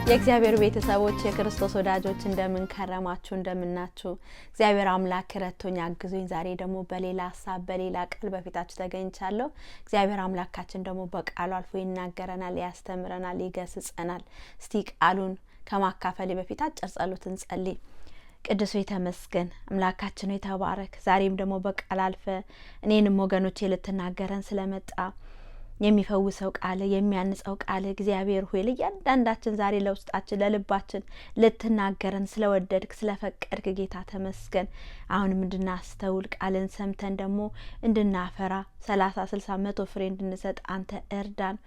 የእግዚአብሔር ቤተሰቦች የክርስቶስ ወዳጆች እንደምን ከረማችሁ እንደምናችሁ እግዚአብሔር አምላክ ረቶኝ አግዞኝ ዛሬ ደግሞ በሌላ ሐሳብ በሌላ ቃል በፊታችሁ ተገኝቻለሁ። እግዚአብሔር አምላካችን ደግሞ በቃሉ አልፎ ይናገረናል፣ ያስተምረናል፣ ይገስጸናል። እስቲ ቃሉን ከማካፈል በፊት አጭር ጸሎት እንጸልይ። ቅዱስ ተመስገን አምላካችን ሆይ ተባረክ። ዛሬም ደግሞ በቃል አልፈ እኔንም ወገኖቼ ልትናገረን ስለመጣ የሚፈውሰው ቃል የሚያንጸው ቃል እግዚአብሔር ሆይ ለእያንዳንዳችን ዛሬ ለውስጣችን ለልባችን ልትናገረን ስለወደድክ ስለፈቀድክ ጌታ ተመስገን። አሁንም እንድናስተውል ቃልን ሰምተን ደግሞ እንድናፈራ 30 60 100 ፍሬ እንድንሰጥ አንተ እርዳን።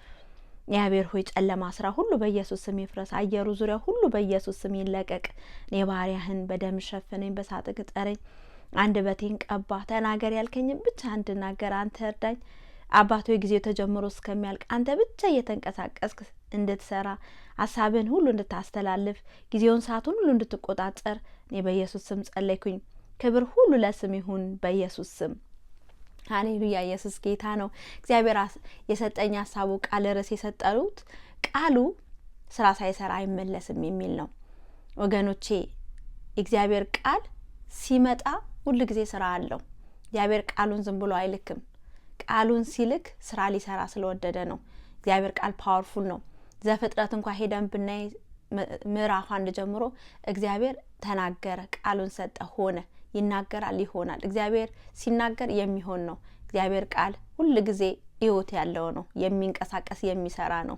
እግዚአብሔር ሆይ ጨለማ ስራ ሁሉ በኢየሱስ ስም ይፍረስ፣ አየሩ ዙሪያ ሁሉ በኢየሱስ ስም ይለቀቅ። እኔ ባሪያህን በደም ሸፍነኝ፣ በሳጥቅ ጠረኝ፣ አንደበቴን ቀባ፣ ተናገር ያልከኝን ብቻ እንድናገር አንተ እርዳኝ። አባቶ ጊዜው ተጀምሮ እስከሚያልቅ አንተ ብቻ እየተንቀሳቀስክ እንድትሰራ ሐሳብን ሁሉ እንድታስተላልፍ ጊዜውን ሰዓቱን ሁሉ እንድትቆጣጠር እኔ በኢየሱስ ስም ጸለይኩኝ። ክብር ሁሉ ለስም ይሁን በኢየሱስ ስም። ሃሌሉያ። ኢየሱስ ጌታ ነው። እግዚአብሔር የሰጠኝ ሐሳቡ ቃል ርዕስ የሰጠሩት ቃሉ ስራ ሳይሰራ አይመለስም የሚል ነው። ወገኖቼ እግዚአብሔር ቃል ሲመጣ ሁሉ ጊዜ ስራ አለው። እግዚአብሔር ቃሉን ዝም ብሎ አይልክም። ቃሉን ሲልክ ስራ ሊሰራ ስለወደደ ነው። እግዚአብሔር ቃል ፓወርፉል ነው። ዘፍጥረት እንኳን ሄደን ብናይ ምዕራፍ 1 ጀምሮ እግዚአብሔር ተናገረ፣ ቃሉን ሰጠ፣ ሆነ። ይናገራል፣ ይሆናል። እግዚአብሔር ሲናገር የሚሆን ነው። እግዚአብሔር ቃል ሁሉ ጊዜ ሕይወት ያለው ነው፣ የሚንቀሳቀስ የሚሰራ ነው።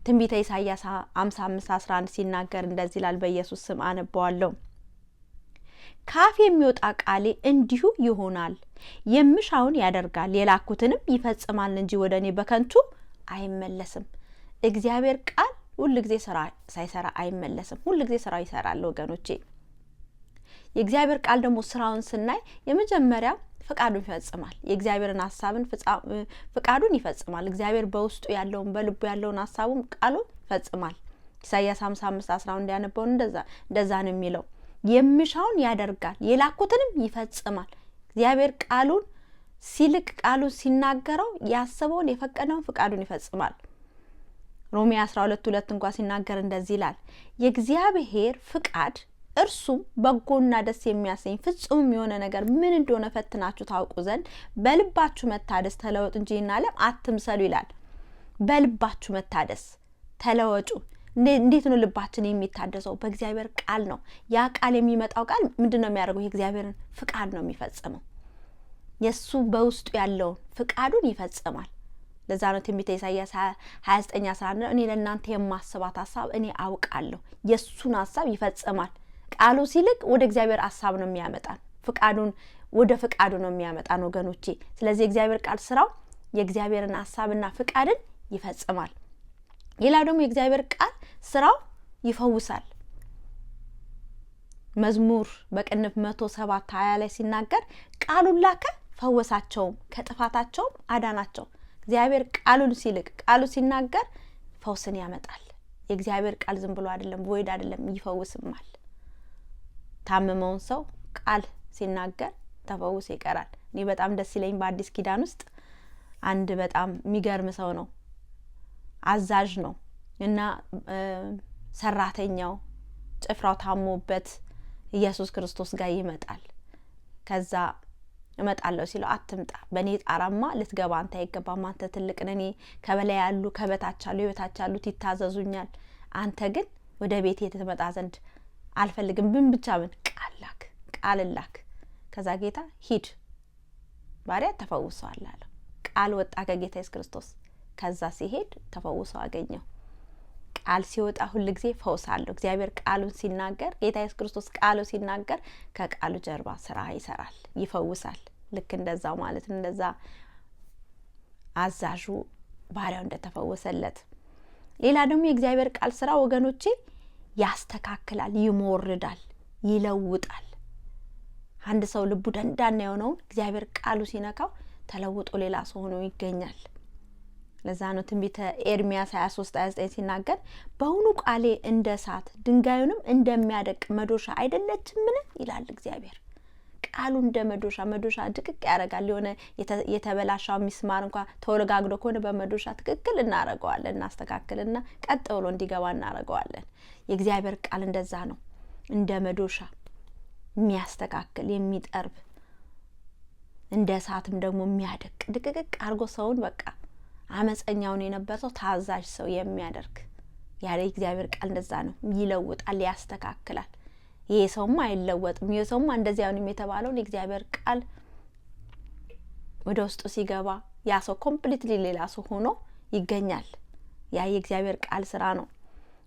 ትንቢተ ኢሳይያስ 55:11 ሲናገር እንደዚህ ይላል። በኢየሱስ ስም አነባዋለሁ። ካፍ የሚወጣ ቃሌ እንዲሁ ይሆናል፣ የምሻውን ያደርጋል፣ የላኩትንም ይፈጽማል እንጂ ወደኔ በከንቱ አይመለስም። እግዚአብሔር ቃል ሁሉ ጊዜ ስራ ሳይሰራ አይመለስም። ሁሉ ጊዜ ስራው ይሰራል ወገኖቼ። የእግዚአብሔር ቃል ደግሞ ስራውን ስናይ የመጀመሪያ ፍቃዱን ይፈጽማል። የእግዚአብሔርን ሐሳብን ፍቃዱን ይፈጽማል። እግዚአብሔር በውስጡ ያለውን በልቡ ያለውን ሐሳቡን ቃሉን ይፈጽማል። ኢሳይያስ 55:11 ያነበው እንደዛ ነው የሚለው። የምሻውን ያደርጋል፣ የላኩትንም ይፈጽማል። እግዚአብሔር ቃሉን ሲልክ ቃሉን ሲናገረው ያሰበውን የፈቀደውን ፍቃዱን ይፈጽማል። ሮሜ 12:2 እንኳን ሲናገር እንደዚህ ይላል። የእግዚአብሔር ፍቃድ እርሱም በጎና ደስ የሚያሰኝ ፍጹም የሆነ ነገር ምን እንደሆነ ፈትናችሁ ታውቁ ዘንድ በልባችሁ መታደስ ተለወጡ እንጂ ይህን ዓለም አትምሰሉ ይላል። በልባችሁ መታደስ ተለወጡ። እንዴት ነው ልባችን የሚታደሰው? በእግዚአብሔር ቃል ነው። ያ ቃል የሚመጣው ቃል ምንድነው የሚያደርገው? የእግዚአብሔርን ፍቃድ ነው የሚፈጽመው። የሱ በውስጡ ያለውን ፍቃዱን ይፈጽማል። ለዛ ነው ትንቢተ ኢሳይያስ 29:11 እኔ ለእናንተ የማስባት ሐሳብ እኔ አውቃለሁ፣ የሱን ሐሳብ ይፈጽማል። ቃሉ ሲልክ ወደ እግዚአብሔር ሐሳብ ነው የሚያመጣን፣ ፍቃዱን ወደ ፍቃዱ ነው የሚያመጣን ወገኖቼ። ስለዚህ የእግዚአብሔር ቃል ስራው የእግዚአብሔርን ሐሳብና ፍቃድን ይፈጽማል። ሌላው ደግሞ የእግዚአብሔር ቃል ስራው ይፈውሳል። መዝሙር በቅንፍ 107:20 ላይ ሲናገር ቃሉን ላከ ፈወሳቸውም ከጥፋታቸውም አዳናቸው። እግዚአብሔር ቃሉን ሲልክ ቃሉ ሲናገር ፈውስን ያመጣል። የእግዚአብሔር ቃል ዝም ብሎ አይደለም፣ ወይድ አይደለም፣ ይፈውስማል። ታመመውን ሰው ቃል ሲናገር ተፈውሶ ይቀራል። እኔ በጣም ደስ ይለኝ በአዲስ ኪዳን ውስጥ አንድ በጣም የሚገርም ሰው ነው። አዛዥ ነው እና ሰራተኛው ጭፍራው ታሞበት ኢየሱስ ክርስቶስ ጋር ይመጣል። ከዛ እመጣለሁ ሲለው አትምጣ፣ በኔ ጣራማ ልትገባ አንተ አይገባም፣ አንተ ትልቅ ነህ፣ እኔ ከበላይ ያሉ ከበታች ያሉ የበታች ያሉት ይታዘዙኛል፣ አንተ ግን ወደ ቤቴ ትመጣ ዘንድ አልፈልግም። ብቻ ምን ቃል ላክ። ከዛ ጌታ ሂድ ባሪያ ተፈውሷል አለ። ቃል ወጣ ከጌታ ኢየሱስ ክርስቶስ። ከዛ ሲሄድ ተፈውሶ አገኘው። ቃል ሲወጣ ሁሉ ጊዜ ፈውስ አለው። እግዚአብሔር ቃሉን ሲናገር ጌታ ኢየሱስ ክርስቶስ ቃሉ ሲናገር ከቃሉ ጀርባ ስራ ይሰራል፣ ይፈውሳል። ልክ እንደዛው ማለት እንደዛ አዛዡ ባሪያው እንደተፈወሰለት። ሌላ ደግሞ የእግዚአብሔር ቃል ስራ ወገኖቼ ያስተካክላል፣ ይሞርዳል፣ ይለውጣል። አንድ ሰው ልቡ ደንዳና የሆነውን እግዚአብሔር ቃሉ ሲነካው ተለውጦ ሌላ ሰው ሆኖ ይገኛል። ለዛ ነው ትንቢተ ኤርምያስ 23:29 ሲናገር በእውኑ ቃሌ እንደ እሳት ድንጋዩንም እንደሚያደቅ መዶሻ አይደለችምን ይላል እግዚአብሔር። ቃሉ እንደመዶሻ ድቅቅ ያረጋል። የሆነ የተበላሻው ሚስማር እንኳን ተወለጋግዶ ከሆነ በመዶሻ ትክክል እናረጋዋለን፣ እናስተካክልና ቀጥ ብሎ እንዲገባ እናረጋዋለን። የእግዚአብሔር ቃል እንደዛ ነው፣ እንደ መዶሻ የሚያስተካክል የሚጠርብ፣ እንደ እሳትም ደግሞ የሚያደቅ ድቅቅ አርጎ ሰውን በቃ አመፀኛውን የነበረው ታዛዥ ሰው የሚያደርግ ያለ እግዚአብሔር ቃል እንደዛ ነው። ይለውጣል፣ ያስተካክላል። ይሄ ሰውማ አይለወጥም፣ ይሄ ሰውማ እንደዚያ ነው የተባለው የእግዚአብሔር ቃል ወደ ውስጡ ሲገባ ያ ሰው ኮምፕሊትሊ ሌላ ሰው ሆኖ ይገኛል። ያ የእግዚአብሔር ቃል ስራ ነው።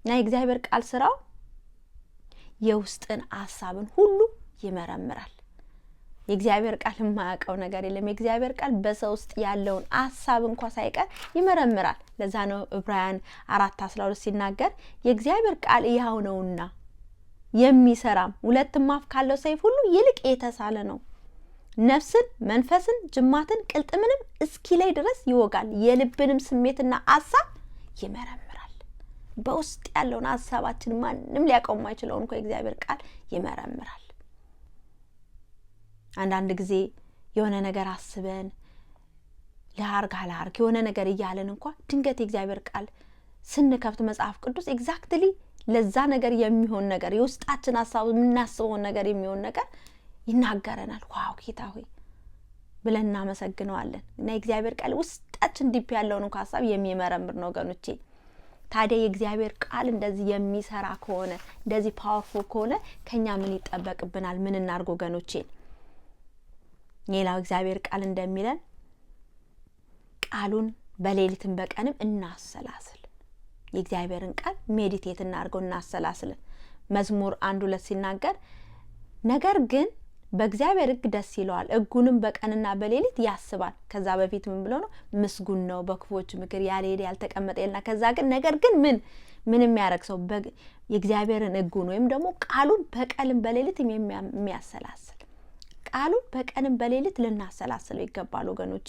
እና የእግዚአብሔር ቃል ስራው የውስጥን ሐሳብን ሁሉ ይመረምራል። የእግዚአብሔር ቃል የማያውቀው ነገር የለም። የእግዚአብሔር ቃል በሰው ውስጥ ያለውን ሐሳብ እንኳን ሳይቀር ይመረምራል። ለዛ ነው ዕብራውያን 4:12 ሲናገር የእግዚአብሔር ቃል ሕያው ነውና የሚሰራም ሁለትም አፍ ካለው ሰይፍ ሁሉ ይልቅ የተሳለ ነው፣ ነፍስን መንፈስን ጅማትን ቅልጥምንም እስኪለይ ድረስ ይወጋል፣ የልብንም ስሜትና ሐሳብ ይመረምራል። በውስጥ ያለውን ሐሳባችን ማንም ሊያውቀው የማይችለውን እንኳን የእግዚአብሔር ቃል ይመረምራል። አንዳንድ ጊዜ የሆነ ነገር አስበን ለአርግ የሆነ ነገር እያለን እንኳን ድንገት የእግዚአብሔር ቃል ስንከፍት መጽሐፍ ቅዱስ ኤግዛክትሊ ለዛ ነገር የሚሆን ነገር የውስጣችን ሐሳብ የምናስበው ነገር የሚሆን ነገር ይናገረናል። ዋው ጌታ ሆይ ብለን እናመሰግነዋለን። እና የእግዚአብሔር ቃል ውስጣችን ዲፕ ያለውን እንኳን ሐሳብ የሚመረምር ነው ወገኖቼ። ታዲያ የእግዚአብሔር ቃል እንደዚህ የሚሰራ ከሆነ እንደዚህ ፓወርፉል ከሆነ ከኛ ምን ይጠበቅብናል? ምን እናርግ ወገኖቼ? ሌላው እግዚአብሔር ቃል እንደሚለን ቃሉን በሌሊትም በቀንም እናሰላስል። የእግዚአብሔርን ቃል ሜዲቴት እናርገው፣ እናሰላስል። መዝሙር 1:2 ሲናገር ነገር ግን በእግዚአብሔር ሕግ ደስ ይለዋል፣ ሕጉንም በቀንና በሌሊት ያስባል። ከዛ በፊት ምን ብሎ ነው? ምስጉን ነው በክፉዎች ምክር ያልሄደ ያልተቀመጠ ይልና ከዛ ግን ነገር ግን ምን የሚያረግ ሰው የእግዚአብሔርን ሕጉን ወይም ደግሞ ቃሉን በቀንም በሌሊትም የሚያሰላስል። ቃሉን በቀንም በሌሊት ልናሰላስለው ይገባል ወገኖቼ።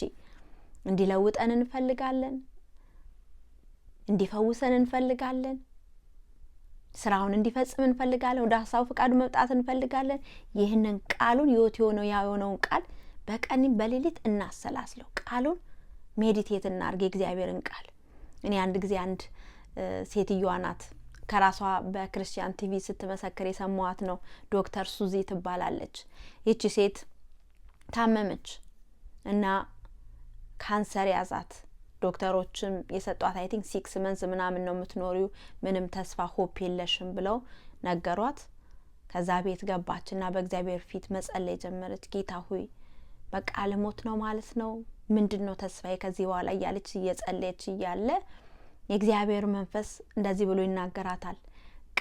እንዲለውጠን እንፈልጋለን፣ እንዲፈውሰን እንፈልጋለን፣ ስራውን እንዲፈጽም እንፈልጋለን፣ ወደ ሐሳቡ ፈቃዱ መውጣት እንፈልጋለን። ይህንን ቃሉን ሕይወት የሆነውን ቃል በቀንም በሌሊት እናሰላስለው። ቃሉን ሜዲቴት እናርግ፣ የእግዚአብሔርን ቃል። እኔ አንድ ጊዜ አንድ ሴትዮዋ ናት ከራሷ በክርስቲያን ቲቪ ስትመሰክር የሰማዋት ነው። ዶክተር ሱዚ ትባላለች። ይቺ ሴት ታመመች እና ካንሰር ያዛት። ዶክተሮችም የሰጧት አይ ቲንክ 6 months ምናምን ነው የምትኖሪው፣ ምንም ተስፋ ሆፕ የለሽም ብለው ነገሯት። ከዛ ቤት ገባችና በእግዚአብሔር ፊት መጸለይ ጀመረች። ጌታ ሆይ በቃ ለሞት ነው ማለት ነው፣ ምንድነው ተስፋዬ ከዚህ በኋላ እያለች እየጸለየች እያለ የእግዚአብሔር መንፈስ እንደዚህ ብሎ ይናገራታል።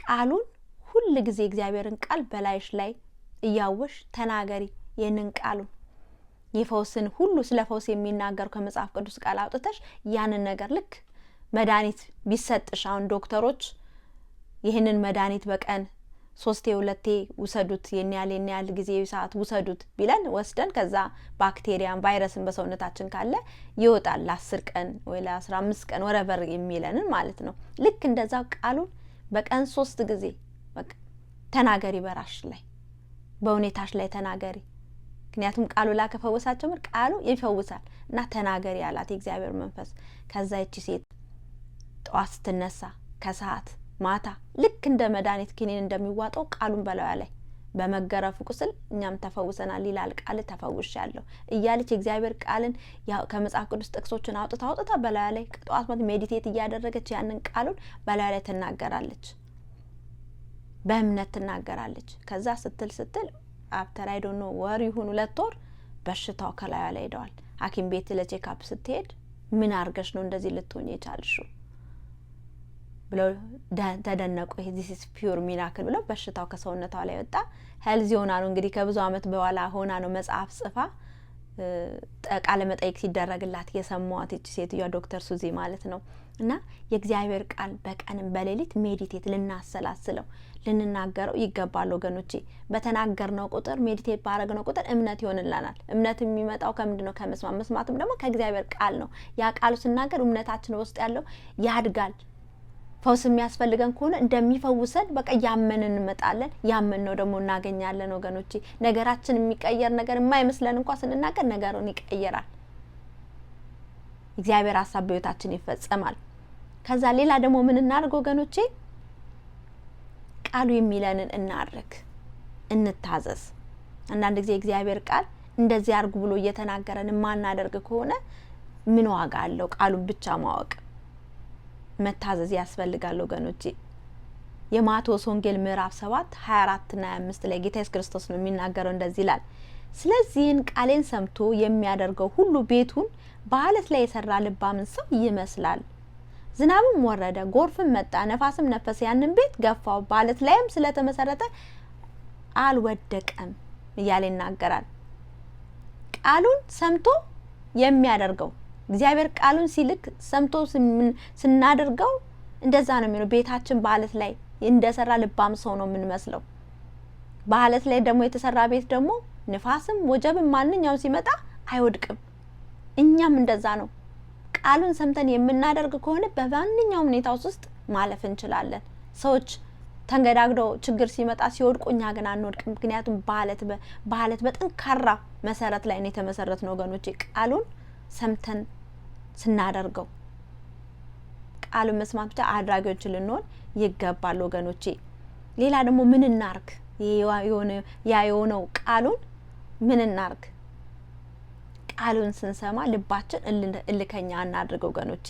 ቃሉን ሁሉ ጊዜ እግዚአብሔርን ቃል በላይሽ ላይ እያወሽ ተናገሪ። ይህንን ቃሉን የፈውስን ሁሉ ስለ ፈውስ የሚናገር ከመጽሐፍ ቅዱስ ቃል አውጥተሽ ያንን ነገር ልክ መድኃኒት ቢሰጥሽ አሁን ዶክተሮች ይህንን መድኃኒት በቀን 3-2 ውሰዱት፣ የኛል ጊዜ ሰዓት ውሰዱት ቢለን ወስደን ከዛ ባክቴሪያን ቫይረስን በሰውነታችን ካለ ይወጣል ለ10 ቀን ወይ ለ15 ቀን ወረቨር የሚለንን ማለት ነው። ልክ እንደዛ ቃሉን በቀን 3 ጊዜ በቃ ተናገሪ፣ በራሽ ላይ በሁኔታሽ ላይ ተናገሪ። ምክንያቱም ቃሉ ላከፈወሳቸው ምር ቃሉ ይፈውሳል እና ተናገሪ ያላት የእግዚአብሔር መንፈስ። ከዛ እቺ ሴት ጠዋት ስትነሳ ከሰዓት ማታ ልክ እንደ መድኃኒት ኪኒን እንደሚዋጠው ቃሉን በላዩ ላይ በመገረፉ ቁስል እኛም ተፈውሰናል ይላል ቃል። ተፈውሻለሁ እያለች የእግዚአብሔር ቃልን ከመጽሐፍ ቅዱስ ጥቅሶችን አውጥታ በላዩ ላይ ጠዋት ማታ ሜዲቴት እያደረገች ያንን ቃሉን በላዩ ላይ ትናገራለች፣ በእምነት ትናገራለች። ከዛ ስትል አፍተር አይ ዶንት ኖ ወር ይሁን 2 ወር በሽታው ከላዩ ላይ ሄደዋል። ሐኪም ቤት ለቼክአፕ ስትሄድ ምን አርገሽ ነው እንደዚህ ልትሆኚ የቻልሽው ብለው ተደነቁ። this is pure miracle ብለው በሽታው ከሰውነቷ ላይ ወጣ። ሄልዚ ሆና ነው እንግዲህ ከብዙ አመት በኋላ ሆና ነው መጽሐፍ ጽፋ ቃለ መጠይቅ ሲደረግላት የሰማዋት እቺ ሴትዮዋ ዶክተር ሱዚ ማለት ነው። እና የእግዚአብሔር ቃል በቀንም በሌሊት ሜዲቴት ልናሰላስለው ልንናገረው ይገባል ወገኖቼ። በተናገርነው ቁጥር ሜዲቴት ባረግነው ቁጥር እምነት ይሆንልናል። እምነት የሚመጣው ከምንድነው? ከመስማት። መስማትም ደግሞ ከእግዚአብሔር ቃል ነው። ያ ቃሉ ሲናገር እምነታችን ውስጥ ያለው ያድጋል፣ ፈውስ የሚያስፈልገን ከሆነ እንደሚፈውሰን በቃ ያመንን እንመጣለን። ያመንነው ደግሞ እናገኛለን ወገኖቼ። ነገራችን የሚቀየር ነገር የማይመስለን እንኳን ስንናገር ነገሩን ይቀየራል። እግዚአብሔር ሐሳብ በሕይወታችን ይፈጸማል። ከዛ ሌላ ደግሞ ምን እናድርግ ወገኖቼ? ቃሉ የሚለንን እናድርግ፣ እንታዘዝ። አንዳንድ ጊዜ እግዚአብሔር ቃል እንደዚህ አድርጉ ብሎ እየተናገረን ማናደርግ ከሆነ ምን ዋጋ አለው? ቃሉን ብቻ ማወቅ መታዘዝ ያስፈልጋል ወገኖቼ። የማቴዎስ ወንጌል ምዕራፍ 7 24 እና 25 ላይ ጌታ ኢየሱስ ክርስቶስ ነው የሚናገረው። እንደዚህ ይላል፣ ስለዚህን ቃሌን ሰምቶ የሚያደርገው ሁሉ ቤቱን በአለት ላይ የሰራ ልባምን ሰው ይመስላል። ዝናብም ወረደ፣ ጎርፍም መጣ፣ ነፋስም ነፈሰ፣ ያንን ቤት ገፋው፣ በአለት ላይም ስለተመሰረተ አልወደቀም እያለ ይናገራል። ቃሉን ሰምቶ የሚያደርገው እግዚአብሔር ቃሉን ሲልክ ሰምቶ ስናደርገው እንደዛ ነው የሚለው። ቤታችን በአለት ላይ እንደሰራ ልባም ሰው ነው የምንመስለው። በአለት ላይ ደግሞ የተሰራ ቤት ደግሞ ንፋስም ወጀብም ማንኛውም ሲመጣ አይወድቅም። እኛም እንደዛ ነው። ቃሉን ሰምተን የምናደርግ ከሆነ በማንኛውም ሁኔታ ውስጥ ማለፍ እንችላለን። ሰዎች ተንገዳግደው ችግር ሲመጣ ሲወድቁ እኛ ግን አንወድቅም። ምክንያቱም በአለት በጠንካራ መሰረት ላይ ነው የተመሰረትነው ወገኖቼ። ቃሉን ሰምተን ስናደርገው ቃሉን መስማት ብቻ አድራጊዎች ልንሆን ይገባል ወገኖቼ። ሌላ ደግሞ ምን እናርግ? የሆነው ቃሉን ምን እናርግ? ቃሉን ስንሰማ ልባችን እልከኛ እናድርግ ወገኖቼ።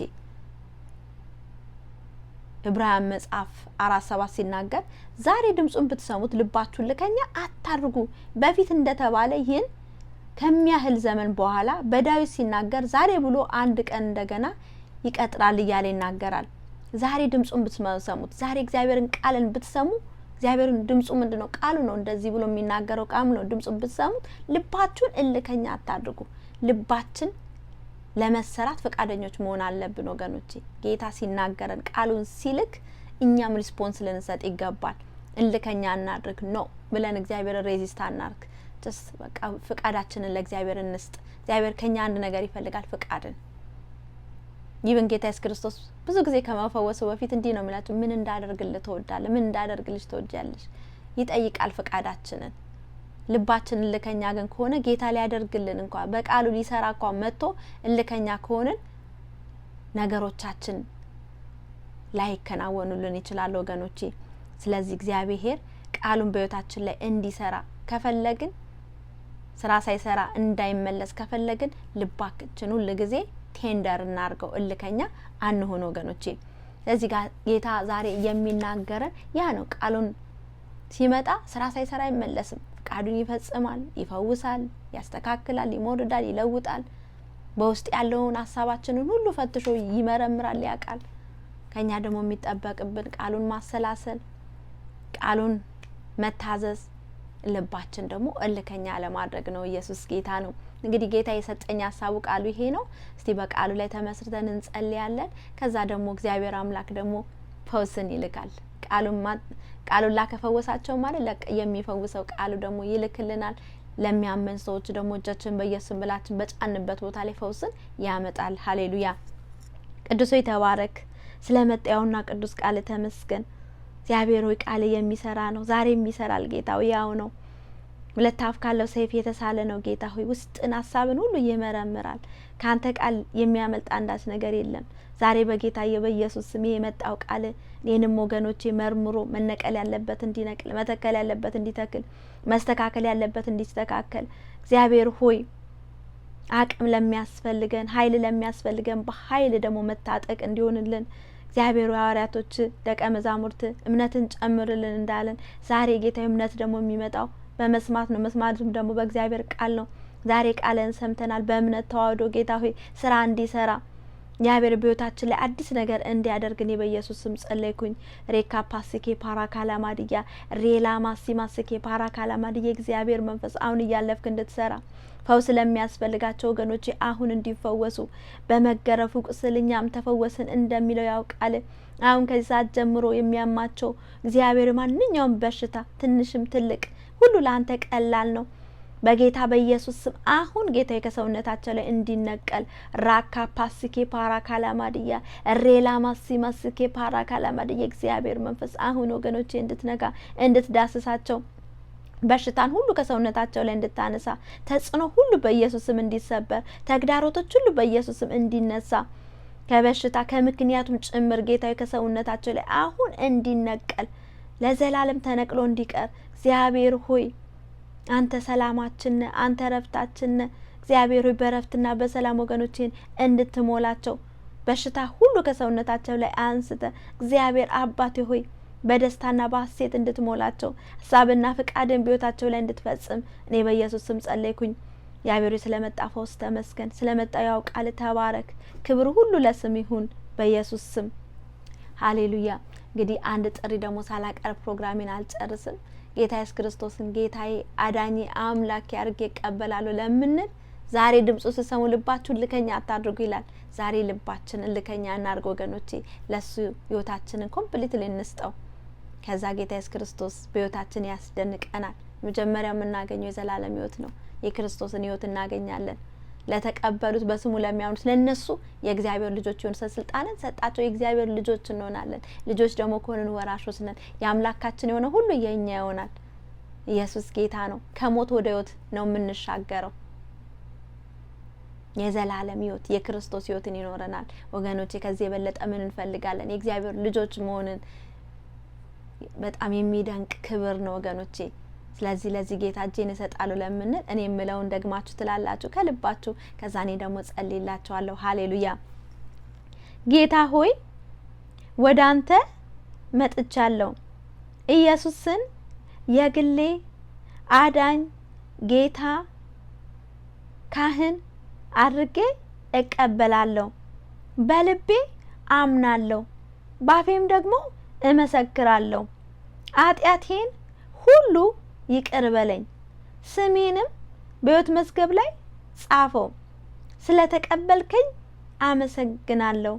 ዕብራውያን መጽሐፍ 4:7 ሲናገር ዛሬ ድምጹን ብትሰሙት ልባችሁን እልከኛ አታድርጉ፣ በፊት እንደተባለ ይህን ከሚያህል ዘመን በኋላ በዳዊት ሲናገር ዛሬ ብሎ አንድ ቀን እንደገና ይቀጥራል እያለ ይናገራል። ዛሬ ድምጹን ብትሰሙት፣ ዛሬ እግዚአብሔርን ቃልን ብትሰሙ፣ እግዚአብሔርን ድምጹ ምንድነው? ቃሉ ነው። እንደዚህ ብሎ የሚናገረው ቃሉ ነው። ድምጹን ብትሰሙት ልባችሁን እልከኛ አታድርጉ። ልባችን ለመሰራት ፈቃደኞች መሆን አለብን ወገኖቼ። ጌታ ሲናገረን ቃሉን ሲልክ እኛም ሪስፖንስ ልንሰጥ ይገባል። እልከኛ እናድርግ ነው ብለን እግዚአብሔር ሬዚስት አናርግ። በቃ ፍቃዳችንን ለእግዚአብሔር እንስጥ። እግዚአብሔር ከኛ አንድ ነገር ይፈልጋል፣ ፍቃድን። ይብን ጌታ ኢየሱስ ክርስቶስ ብዙ ጊዜ ከመፈወሱ በፊት እንዲህ ነው የሚላቸው፣ ምን እንዳደርግልህ ትወዳለህ? ምን እንዳደርግልሽ ትወጃለሽ? ይጠይቃል ፍቃዳችንን። ልባችንን እልከኛ ግን ከሆነ ጌታ ሊያደርግልን እንኳን በቃሉ ሊሰራ እንኳን መጥቶ እልከኛ ከሆነን ነገሮቻችን ላይከናወኑልን ይችላል ወገኖቼ። ስለዚህ እግዚአብሔር ቃሉን በሕይወታችን ላይ እንዲሰራ ከፈለግን፣ ስራ ሳይሰራ እንዳይመለስ ከፈለግን ልባችን ሁሉ ጊዜ ቴንደር እናርገው፣ እልከኛ አንሆን ወገኖቼ። ስለዚህ ጌታ ዛሬ የሚናገረን ያ ነው። ቃሉን ሲመጣ ስራ ሳይሰራ አይመለስም። ፍቃዱን ይፈጽማል፣ ይፈውሳል፣ ያስተካክላል፣ ይሞርዳል፣ ይለውጣል። በውስጥ ያለውን ሀሳባችንን ሁሉ ፈትሾ ይመረምራል፣ ያውቃል። ከኛ ደግሞ የሚጠበቅብን ቃሉን ማሰላሰል፣ ቃሉን መታዘዝ፣ ልባችን ደግሞ እልከኛ ለማድረግ ነው። ኢየሱስ ጌታ ነው። እንግዲህ ጌታ የሰጠኝ ሀሳቡ ቃሉ ይሄ ነው። እስቲ በቃሉ ላይ ተመስርተን እንጸልያለን። ከዛ ደግሞ እግዚአብሔር አምላክ ደግሞ ፈውስን ይልካል። ቃሉን ላከፈወሳቸው ማለት የሚፈውሰው ቃሉ ደግሞ ይልክልናል። ለሚያመን ሰዎች ደግሞ እጃችን በኢየሱስ ብላችን በጫንበት ቦታ ላይ ፈውስን ያመጣል። ሃሌሉያ። ቅዱስ ሆይ ተባረክ። ስለመጣውና ቅዱስ ቃል ተመስገን። እግዚአብሔር ሆይ ቃል የሚሰራ ነው፣ ዛሬም ይሰራል። ጌታ ሆይ ያው ነው፣ ሁለት አፍ ካለው ሰይፍ የተሳለ ነው። ጌታ ሆይ ውስጥን ሀሳብን ሁሉ ይመረምራል። ካንተ ቃል የሚያመልጥ አንዳች ነገር የለም። ዛሬ በጌታ በኢየሱስ ስም የመጣው ቃል እኔንም ወገኖቼ መርምሮ መነቀል ያለበት እንዲነቅል፣ መተከል ያለበት እንዲተክል፣ መስተካከል ያለበት እንዲስተካከል፣ እግዚአብሔር ሆይ አቅም ለሚያስፈልገን፣ ኃይል ለሚያስፈልገን በኃይል ደግሞ መታጠቅ እንዲሆንልን እግዚአብሔር ሐዋርያቶች ደቀ መዛሙርት እምነትን ጨምርልን እንዳለን ዛሬ ጌታ እምነት ደግሞ የሚመጣው በመስማት ነው። መስማትም ደግሞ በእግዚአብሔር ቃል ነው። ዛሬ ቃልን ሰምተናል። በእምነት ተዋህዶ ጌታ ሆይ ስራ እንዲሰራ እግዚአብሔር በሕይወታችን ላይ አዲስ ነገር እንዲያደርግ እኔ በኢየሱስ ስም ጸለይኩኝ። ሬካ ፓስኬ ፓራካላማዲያ ሬላ ማሲማስኬ ፓራካላማዲያ እግዚአብሔር መንፈስ አሁን እያለፍክ እንድትሰራ ፈውስ ለሚያስፈልጋቸው ወገኖቼ አሁን እንዲፈወሱ በመገረፉ ቁስል እኛም ተፈወስን እንደሚለው ያውቃል። አሁን ከዚህ ሰዓት ጀምሮ የሚያማቸው እግዚአብሔር ማንኛውም በሽታ ትንሽም ትልቅ ሁሉ ለአንተ ቀላል ነው። በጌታ በኢየሱስ ስም አሁን ጌታዬ ከሰውነታቸው ላይ እንዲነቀል ራካ ፓስኬ ፓራ ካላማዲያ ሬላ ማስኬ ፓራ ካላማዲያ እግዚአብሔር መንፈስ አሁን ወገኖቼ እንድትነጋ እንድትዳስሳቸው በሽታን ሁሉ ከሰውነታቸው ላይ እንድታነሳ ተጽዕኖ ሁሉ በኢየሱስ ስም እንዲሰበር ተግዳሮቶች ሁሉ በኢየሱስ ስም እንዲነሳ ከበሽታ ከምክንያቱም ጭምር ጌታዬ ከሰውነታቸው ላይ አሁን እንዲነቀል ለዘላለም ተነቅሎ እንዲቀር እግዚአብሔር ሆይ አንተ ሰላማችን አንተ ረፍታችን እግዚአብሔር ሆይ በረፍትና በሰላም ወገኖችን እንድትሞላቸው በሽታ ሁሉ ከሰውነታቸው ላይ አንስተ እግዚአብሔር አባቴ ሆይ በደስታና በሐሴት እንድትሞላቸው ሐሳብና ፍቃድን በሕይወታቸው ላይ እንድትፈጽም እኔ በኢየሱስ ስም ጸለይኩኝ። እግዚአብሔር ስለመጣ ፈውስ ተመስገን። ስለመጣ ያው ቃል ተባረክ። ክብር ሁሉ ለስም ይሁን በኢየሱስ ስም ሃሌሉያ። እንግዲህ አንድ ጥሪ ደግሞ ሳላቀርብ ፕሮግራሜን አልጨርስም። ጌታ ኢየሱስ ክርስቶስን ጌታዬ አዳኜ አምላኬ አድርጌ እቀበላለሁ ለምንል ዛሬ ድምጹ ሲሰሙ ልባችሁን ልከኛ አታድርጉ ይላል። ዛሬ ልባችንን ልከኛ እናድርግ ወገኖቼ። ለሱ ሕይወታችንን ኮምፕሊትሊ እንስጠው። ከዛ ጌታ ኢየሱስ ክርስቶስ በሕይወታችን ያስደንቀናል። መጀመሪያ የምናገኘው የዘላለም ሕይወት ነው። የክርስቶስን ሕይወት እናገኛለን። ለተቀበሉት በስሙ ለሚያምኑት ለነሱ የእግዚአብሔር ልጆች ይሆኑ ስልጣንን ሰጣቸው። የእግዚአብሔር ልጆች እንሆናለን። ልጆች ደግሞ ከሆነን ወራሾች ነን። የአምላካችን የሆነ ሁሉ የኛ ይሆናል። ኢየሱስ ጌታ ነው። ከሞት ወደ ሕይወት ነው የምንሻገረው። የዘላለም ሕይወት የክርስቶስ ሕይወትን ይኖረናል ወገኖቼ። ከዚህ የበለጠ ምን እንፈልጋለን? የእግዚአብሔር ልጆች መሆንን በጣም የሚደንቅ ክብር ነው ወገኖቼ። ስለዚህ ለዚህ ጌታ እጄን እሰጣለሁ ለምንል እኔ የምለውን ደግማችሁ ትላላችሁ ከልባችሁ። ከዛ እኔ ደግሞ ጸልይላችኋለሁ። ሃሌሉያ። ጌታ ሆይ ወደ አንተ መጥቻለሁ። ኢየሱስን የግሌ አዳኝ ጌታ ካህን አድርጌ እቀበላለሁ። በልቤ አምናለሁ፣ ባፌም ደግሞ እመሰክራለሁ። ኃጢአቴን ሁሉ ይቅር በለኝ፣ ስሜንም በሕይወት መዝገብ ላይ ጻፈው። ስለተቀበልከኝ አመሰግናለሁ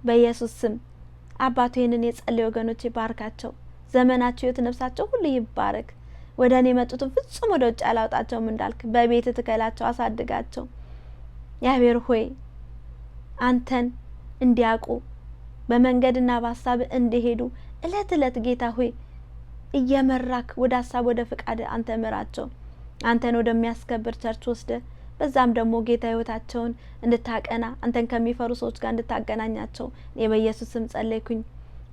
በኢየሱስ ስም። አባቱ ይህንን የጸለዩ ወገኖች ይባርካቸው። ዘመናቸው ሕይወት ነፍሳቸው ሁሉ ይባረክ። ወደ እኔ የመጡትን ፍጹም ወደ ውጭ አላውጣቸውም እንዳልክ በቤት ትከላቸው፣ አሳድጋቸው። እግዚአብሔር ሆይ አንተን እንዲያውቁ በመንገድና በሀሳብ እንዲሄዱ እለት እለት ጌታ ሆይ እየመራክ ወደ ሀሳብ ወደ ፍቃድ አንተ ምራቸው። አንተን ወደሚያስከብር ቸርች ወስደ በዛም ደግሞ ጌታ ሕይወታቸውን እንድታቀና አንተን ከሚፈሩ ሰዎች ጋር እንድታገናኛቸው እኔ በኢየሱስ ስም ጸለይኩኝ።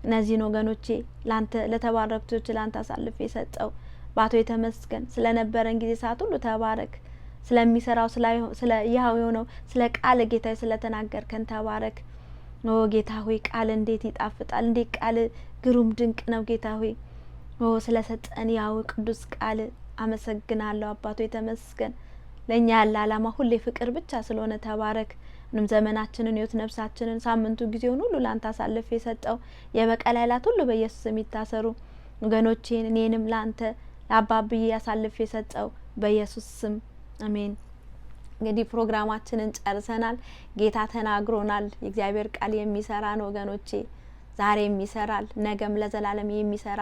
እነዚህን ወገኖቼ ላንተ ለተባረክቶች ላንተ አሳልፌ ሰጠው። ባቶ የተመስገን ስለነበረን ጊዜ ሰዓት ሁሉ ተባረክ። ስለሚሰራው ስለ ያው የሆነው ስለ ቃል ጌታ ስለተናገርከን ተባረክ። ኦ ጌታ ሆይ ቃል እንዴት ይጣፍጣል! እንዴት ቃል ግሩም ድንቅ ነው ጌታ ሆይ ስለሰጠን ያው ቅዱስ ቃል አመሰግናለሁ። አባቶ የተመስገን። ለኛ ያለ አላማ ሁሌ ፍቅር ብቻ ስለሆነ ተባረክ። ምንም ዘመናችንን ሕይወት ነፍሳችንን ሳምንቱ ጊዜውን ሁሉ ላንተ አሳልፌ የሰጠው የበቀል ኃይላት ሁሉ በኢየሱስ ስም ይታሰሩ። ወገኖቼን እኔንም ላንተ ለአባብዬ አሳልፌ የሰጠው በኢየሱስ ስም አሜን። እንግዲህ ፕሮግራማችንን ጨርሰናል። ጌታ ተናግሮናል። የእግዚአብሔር ቃል የሚሰራ ነው ወገኖቼ። ዛሬም ይሰራል፣ ነገም ለዘላለም የሚሰራ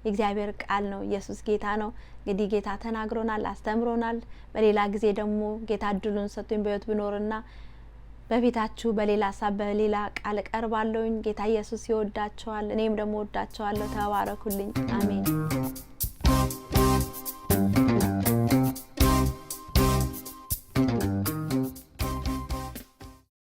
የእግዚአብሔር ቃል ነው። ኢየሱስ ጌታ ነው። እንግዲህ ጌታ ተናግሮናል፣ አስተምሮናል። በሌላ ጊዜ ደግሞ ጌታ እድሉን ሰጥቶኝ በሕይወት ብኖርና በፊታችሁ በሌላ ሀሳብ በሌላ ቃል ቀርባለሁኝ። ጌታ ኢየሱስ ይወዳቸዋል፣ እኔም ደግሞ ወዳቸዋለሁ። ተባረኩልኝ። አሜን።